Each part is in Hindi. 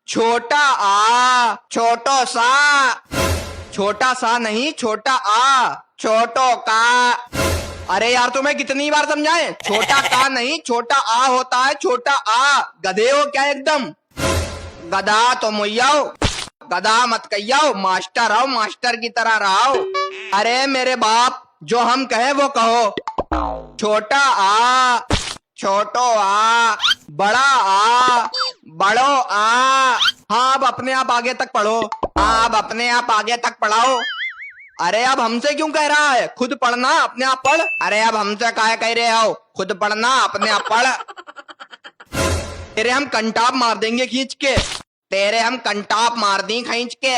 छोटा आ, छोटो सा। छोटा सा नहीं, छोटा आ, छोटो का। अरे यार तुम्हें कितनी बार समझाएं, छोटा का नहीं छोटा आ होता है, छोटा आ। गधे हो क्या एकदम? गधा तो मुइयाओ, गधा मत कहियो, मास्टर आओ, मास्टर की तरह रहो। अरे मेरे बाप, जो हम कहे वो कहो। छोटा आ, छोटो आ, बड़ा आ, बड़ो आ। हाँ अब अपने आप आगे तक पढ़ो। हाँ अब अपने आप आगे तक पढ़ाओ। अरे अब हमसे क्यों कह रहा है, खुद पढ़ना, अपने आप पढ़। अरे अब हमसे काहे कह रहे हो, खुद पढ़ना, अपने आप पढ़। तेरे हम कंटाप मार देंगे खींच के, तेरे हम कंटाप मार दी खींच के।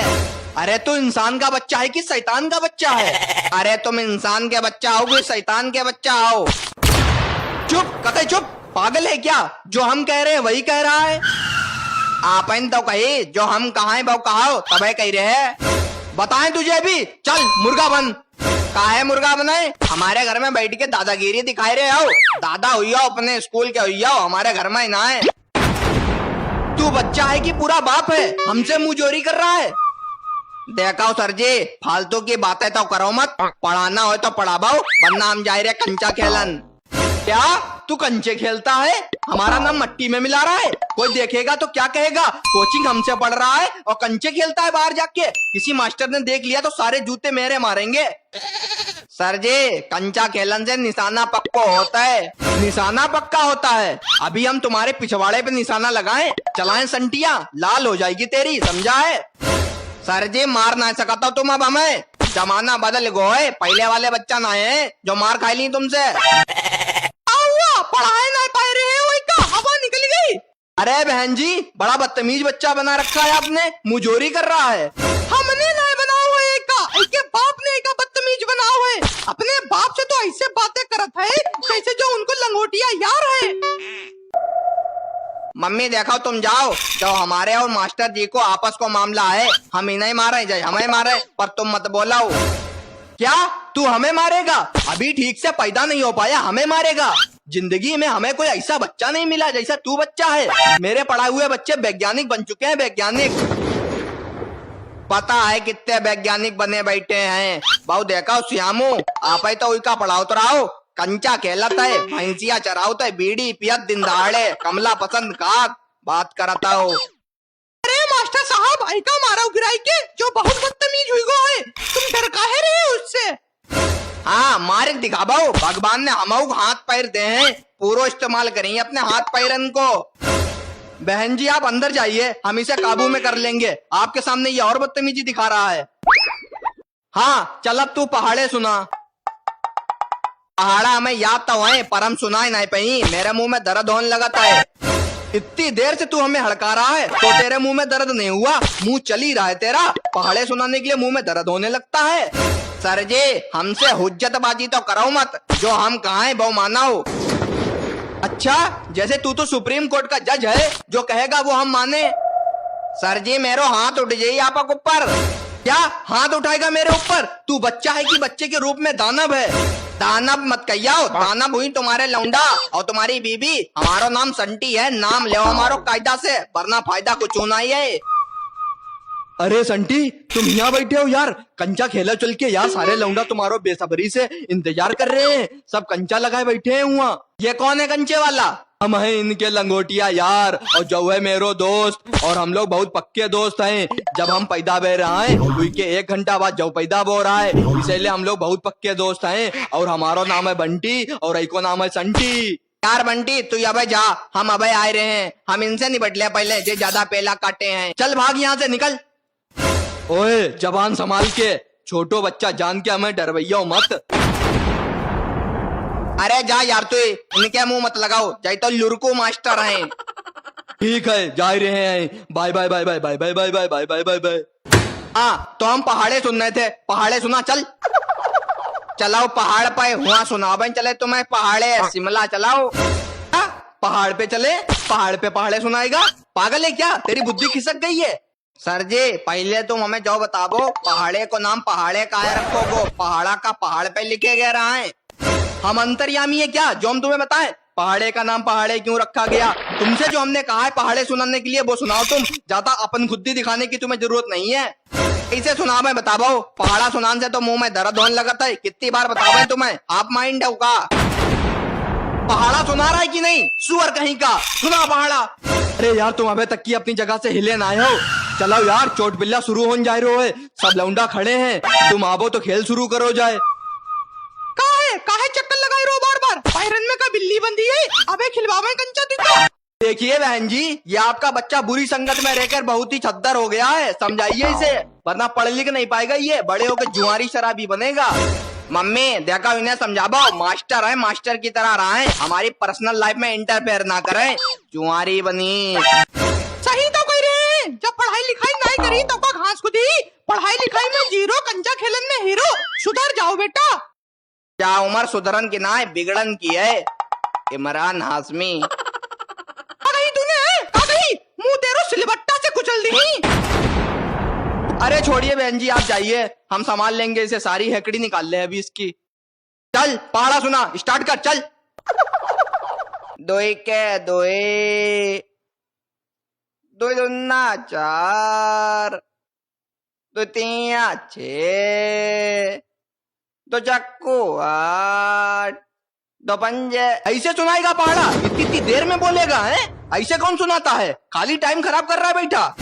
अरे तू इंसान का बच्चा है कि शैतान का बच्चा है? अरे तुम इंसान के बच्चा हो कि शैतान के बच्चा हो? चुप कते चुप, पागल है क्या? जो हम कह रहे हैं वही कह रहा है। आपन तो कही, जो हम कहा वो कहो तबे कह रहे हैं। बताएं तुझे भी, चल मुर्गा बन। काहे मुर्गा बनाए? हमारे घर में बैठ के दादागिरी दिखाई रहे हो। दादा हुई हो, अपने स्कूल के हुई हो, हमारे घर में ना है। तू बच्चा है कि पूरा बाप है, हमसे मुंह जोरी कर रहा है। देखो सर जी, फालतू की बातें तो करो मत, पढ़ाना हो तो पढ़ाओ, वरना हम जा रहे कंचा खेलन। क्या तू कंचे खेलता है? हमारा नाम मट्टी में मिला रहा है, कोई देखेगा तो क्या कहेगा? कोचिंग हमसे पढ़ रहा है और कंचे खेलता है बाहर जाके। किसी मास्टर ने देख लिया तो सारे जूते मेरे मारेंगे। सर जी, कंचा खेलन से निशाना पक्का होता है, निशाना पक्का होता है। अभी हम तुम्हारे पिछवाड़े पे निशाना लगाएं, चलाएं संटिया, लाल हो जाएगी तेरी, समझा है? सर जी मार ना सकता तुम अब हमें, जमाना बदल गए, पहले वाले बच्चा ना है जो मार खाई ली तुमसे। पढ़ाए ना पाए रहे हो, का हवा निकल गई। अरे बहन जी, बड़ा बदतमीज बच्चा बना रखा है आपने, मुजोरी कर रहा है। हमने ना बना हुआ है के बाप ने एक बदतमीज बना हुआ है। अपने बाप से तो ऐसे बातें करत है जैसे जो उनको लंगोटिया यार है। मम्मी देखो तुम जाओ, जो हमारे और मास्टर जी को आपस को मामला है, हम इन्हें मारे जाए हमें मारे, पर तुम मत बोलाओ। क्या तू हमें मारेगा? अभी ठीक से पैदा नहीं हो पाया, हमें मारेगा? जिंदगी में हमें कोई ऐसा बच्चा नहीं मिला जैसा तू बच्चा है। मेरे पढ़ाए हुए बच्चे वैज्ञानिक बन चुके हैं, वैज्ञानिक। पता है कितने वैज्ञानिक बने बैठे हैं। बहु देखा श्यामू, आप ही तो उनका पढ़ाओ तो रहो, कंचा खेलता है, भैंसिया चराओ तो बीड़ी पियत दिन दहाड़े, कमला पसंद का बात करता हो। अरे मास्टर साहब, ऐका मारा गिराई के, जो बहुत बदतमीज हुई गो है, तुम डर काहे रहे हो उससे? हाँ मारे दिखाओ, भगवान ने हम हाथ पैर दे हैं, पूरा इस्तेमाल करेंगे अपने हाथ पैरन को। बहन जी आप अंदर जाइए, हम इसे काबू में कर लेंगे। आपके सामने ये और बदतमीजी दिखा रहा है। हाँ चल अब तू पहाड़े सुना। पहाड़ा हमें याद तो है, पर हम सुनाई नहीं पाई, मेरे मुंह में दर्द होने लगा है। इतनी देर से तू हमें हड़का रहा है तो तेरे मुंह में दर्द नहीं हुआ? मुंह चल ही रहा है तेरा, पहाड़े सुनाने के लिए मुंह में दर्द होने लगता है। सर जी हमसे हुज्जतबाजी तो करो मत, जो हम कहा है वो मानो। अच्छा जैसे तू तो सुप्रीम कोर्ट का जज है, जो कहेगा वो हम माने। सर जी मेरो हाथ उठ जाइए आपक ऊपर। क्या हाथ उठाएगा मेरे ऊपर? तू बच्चा है कि बच्चे के रूप में दानव है? दानव मत कहियो, दानव हुई तुम्हारे लौंडा और तुम्हारी बीबी। हमारा नाम संटी है, नाम ले हमारो कायदा से, वरना फायदा कुछ होना ही है। अरे संटी तुम यहाँ बैठे हो यार, कंचा खेला चल के यार, सारे लौंडा तुम्हारो बेसब्री से इंतजार कर रहे हैं, सब कंचा लगाए बैठे हैं वहाँ। ये कौन है कंचे वाला? हम हैं इनके लंगोटिया यार, और जो है मेरो दोस्त, और हम लोग बहुत पक्के दोस्त हैं। जब हम पैदा बह रहा है उनके 1 घंटा बाद जो पैदा हो रहा है, इसलिए हम लोग बहुत पक्के दोस्त हैं। और हमारा नाम है बंटी और एको नाम है संटी। यार बंटी तू अब जा, हम अब आए रहे हैं, हम इनसे निपट ले पहले, जो ज्यादा पेला काटे हैं। चल भाग यहाँ से निकल। ओए जबान संभाल के, छोटो बच्चा जान के हमें डरवैया मत। अरे जा यार तू, इनके मुंह मत लगाओ, जाए तो लुरकू मास्टर हैं। ठीक है जा रहे हैं, bye bye bye bye bye bye bye bye bye bye bye bye. हाँ तो हम पहाड़े सुन रहे थे, पहाड़े सुना चल। चलाओ पहाड़ पे हुआ सुना भाई, चले तुम्हें पहाड़े शिमला चलाओ। पहाड़ पे चले, पहाड़ पे पहाड़े सुनाएगा? पागल है क्या, तेरी बुद्धि खिसक गई है? सर जी पहले तुम हमें जो बताओ, पहाड़े को नाम पहाड़े काहे रखोगो? पहाड़ा का पहाड़ पे लिखे गए रहा है। हम अंतर्यामी है क्या जो हम तुम्हें बताएं? पहाड़े का नाम पहाड़े क्यों रखा गया? तुमसे जो हमने कहा है पहाड़े सुनाने के लिए वो सुनाओ तुम। ज्यादा अपन खुद्दी दिखाने की तुम्हें जरूरत नहीं है। इसे सुना मैं बताओ। पहाड़ा सुनाने से तो मुंह में दर्द होने लगा था। कितनी बार बताओ तुम्हें? आप माइंड है का? पहाड़ा सुना रहा है कि नहीं? सुअर कहीं का, सुना पहाड़ा। अरे यार तुम अबे तक की अपनी जगह से हिले ना आए हो। चलो यार चोट बिल्ला शुरू होने जा रहे हो। सब लौंडा खड़े हैं, तुम आवो तो खेल शुरू करो जाए। काहे चक्कर लगाए रहो बार बार? पायरन में का बिल्ली बंदी है, अबे खिलवावे कंचा दिखा। देखिए बहन जी, ये आपका बच्चा बुरी संगत में रहकर बहुत ही छद्दर हो गया है, समझाइए इसे, वरना पढ़ लिख नहीं पाएगा। ये बड़े होकर जुआरी शराबी बनेगा। मम्मी देखा इन्हें समझाओ, मास्टर है, मास्टर की तरह रहा है, हमारी पर्सनल लाइफ में इंटरफेयर ना करें। जुआरी बनी सही तो कह रहे हैं। जब पढ़ाई लिखाई नहीं करी तो का घास खुदी, पढ़ाई लिखाई में जीरो, कंचा खेलन में हीरो। सुधर जाओ बेटा। क्या उम्र सुधरन की ना है, बिगड़न की है। इमरान हाशमी मुंह तेरो सिलबट्टा से कुचल दी। अरे छोड़िए बहन जी, आप जाइए, हम संभाल लेंगे इसे। सारी हेकड़ी निकाल ले अभी इसकी। चल पहाड़ा सुना, स्टार्ट कर चल। दोई के दोई, दो दुना चार, दो तिया छे, दो चक्कू आठ, दो पंजे। ऐसे सुनाएगा पहाड़ा? इतनी देर में बोलेगा है? ऐसे कौन सुनाता है? खाली टाइम खराब कर रहा है बेटा।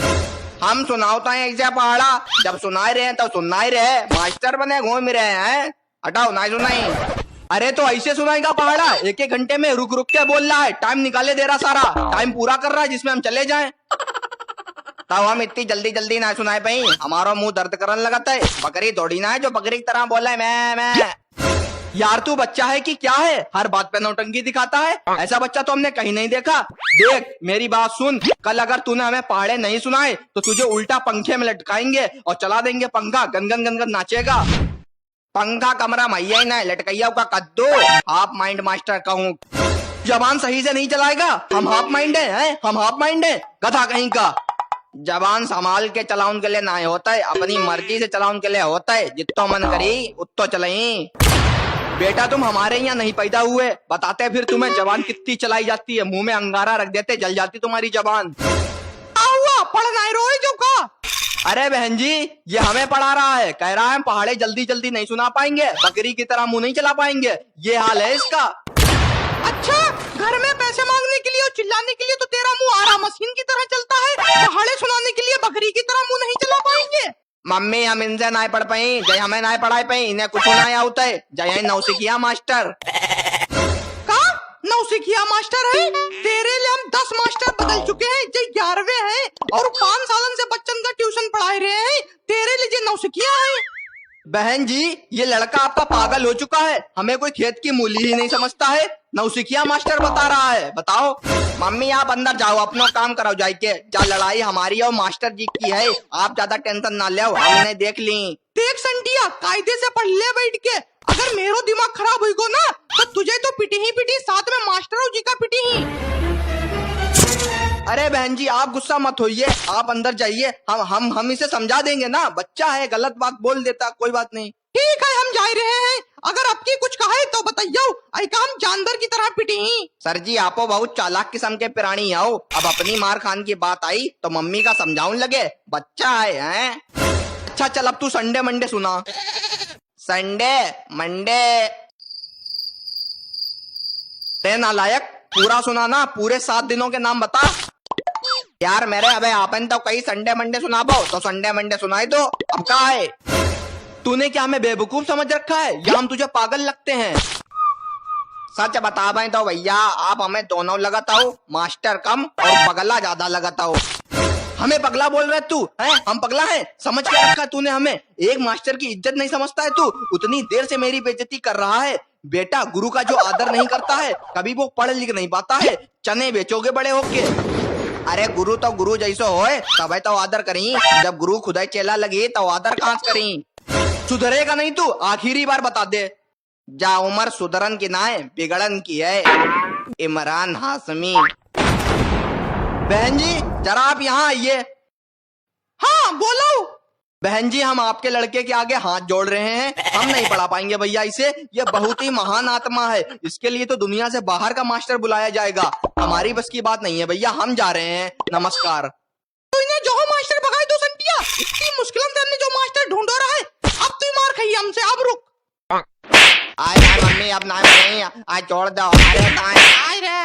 हम सुनाता है ऐसे पहाड़ा, जब सुनाए रहे तो सुनना ही रहे। मास्टर बने घूम रहे हैं, हटाओ ना सुनाई। अरे तो ऐसे सुनाएगा पहाड़ा? एक एक घंटे में रुक रुक के बोल रहा है, टाइम निकाले दे रहा, सारा टाइम पूरा कर रहा है जिसमें हम चले जाएं। तब हम इतनी जल्दी जल्दी ना सुनाए पाई, हमारा मुंह दर्द करने लगता है। बकरी दौड़ी ना है जो बकरी की तरह बोला है मैं। यार तू बच्चा है कि क्या है, हर बात पे नौटंकी दिखाता है। ऐसा बच्चा तो हमने कहीं नहीं देखा। देख मेरी बात सुन, कल अगर तूने हमें पहाड़े नहीं सुनाए तो तुझे उल्टा पंखे में लटकाएंगे और चला देंगे पंखा, गनगन गनगन नाचेगा। पंखा कमरा मैया ही ना, लटकैया का कद्दू। हाफ माइंड मास्टर कहूँ, जबान सही से नहीं चलाएगा। हम हाफ माइंड है, हम हाफ माइंड है, गधा कहीं का। जबान संभाल के चलाउन के लिए ना होता है, अपनी मर्जी से चलाउन के लिए होता है। जितो मन करी उतो चलाई। बेटा तुम हमारे यहाँ नहीं पैदा हुए, बताते फिर तुम्हें जबान कितनी चलाई जाती है। मुंह में अंगारा रख देते, जल जाती तुम्हारी जबान। पढ़ना है रोए जो का। अरे बहन जी, ये हमें पढ़ा रहा है, कह रहा है पहाड़े जल्दी जल्दी नहीं सुना पाएंगे, बकरी की तरह मुंह नहीं चला पाएंगे। ये हाल है इसका। अच्छा, घर में पैसे मांगने के लिए और चिल्लाने के लिए तो तेरा मुंह आरा मशीन की तरह चलता है, पहाड़े सुनाने के लिए बकरी की तरह मुंह नहीं चला पाएंगे। मम्मी हम इनसे ना पढ़ पाई, जय हमें ना पढ़ाई पाई, इन्हें कुछ ना आता है। जय नौसिखिया मास्टर का नौसिखिया मास्टर है। तेरे लिए हम 10 मास्टर बदल चुके हैं, जो 11वें हैं और 5 सालन से बच्चन का ट्यूशन पढ़ा रहे हैं। तेरे लिए जो नौसिखिया है। बहन जी ये लड़का आपका पागल हो चुका है, हमें कोई खेत की मूली ही नहीं समझता है। नौसिखिया मास्टर बता रहा है, बताओ। मम्मी आप अंदर जाओ, अपना काम कराओ जाके। जा लड़ाई हमारी और मास्टर जी की है, आप ज्यादा टेंशन ना ले, हमने देख ली। देख संटिया, कायदे से पढ़ ले बैठ के। अगर मेरो दिमाग खराब हुई को ना तो तुझे तो पिटी ही पिटी, साथ में मास्टर जी का पिटी ही। अरे बहन जी आप गुस्सा मत होइए, आप अंदर जाइए, हम इसे समझा देंगे ना। बच्चा है, गलत बात बोल देता, कोई बात नहीं। ठीक है हम जा रहे हैं, अगर आपकी कुछ कहे तो बताइयो, हम जानवर की तरह पिटी ही। सर जी आपो बहुत चालाक किस्म के प्राणी आओ। अब अपनी मार खान की बात आई तो मम्मी का समझाउन लगे, बच्चा है हैं? अच्छा चल अब तू संडे मंडे सुना। संडे मंडे नालायक, पूरा सुनाना, पूरे 7 दिनों के नाम बता। यार मेरे अबे आपन तो कई संडे मंडे सुना पाओ, तो संडे मंडे सुनाई दो। अब क्या है, तूने क्या हमें बेवकूफ समझ रखा है या हम तुझे पागल लगते हैं? सच बता भाई तो भैया आप हमें दोनों लगाता हो, मास्टर कम और पगला ज्यादा लगाता हो। हमें पगला बोल रहे तू है? हम पगला हैं? समझ के रखा तूने हमें? एक मास्टर की इज्जत नहीं समझता है तू? उतनी देर से मेरी बेइज्जती कर रहा है। बेटा गुरु का जो आदर नहीं करता है कभी वो पढ़ लिख नहीं पाता है। चने बेचोगे बड़े होके। अरे गुरु तो गुरु जैसो होए तब तो आदर करी, जब गुरु खुदा चेला लगी तो आदर कहाँ करी। सुधरेगा नहीं तू, आखिरी बार बता दे। जा उमर सुधरन की ना है, बिगड़न की है। इमरान हाशमी। बहन जी जरा आप यहाँ आइए। हाँ बोलो। बहन जी, हम आपके लड़के के आगे हाथ जोड़ रहे हैं, हम नहीं पढ़ा पाएंगे भैया इसे। यह बहुत ही महान आत्मा है, इसके लिए तो दुनिया से बाहर का मास्टर बुलाया जाएगा। हमारी बस की बात नहीं है भैया, हम जा रहे हैं, नमस्कार। तो इन्हें जो मास्टर भगाए दो संटिया, इतनी मुश्किल से हमने जो मास्टर ढूंढ रहा है, अब तू मार खाई हमसे, अब रुक। आए मम्मी, अब ना, आज छोड़ दो, अरे आए रे।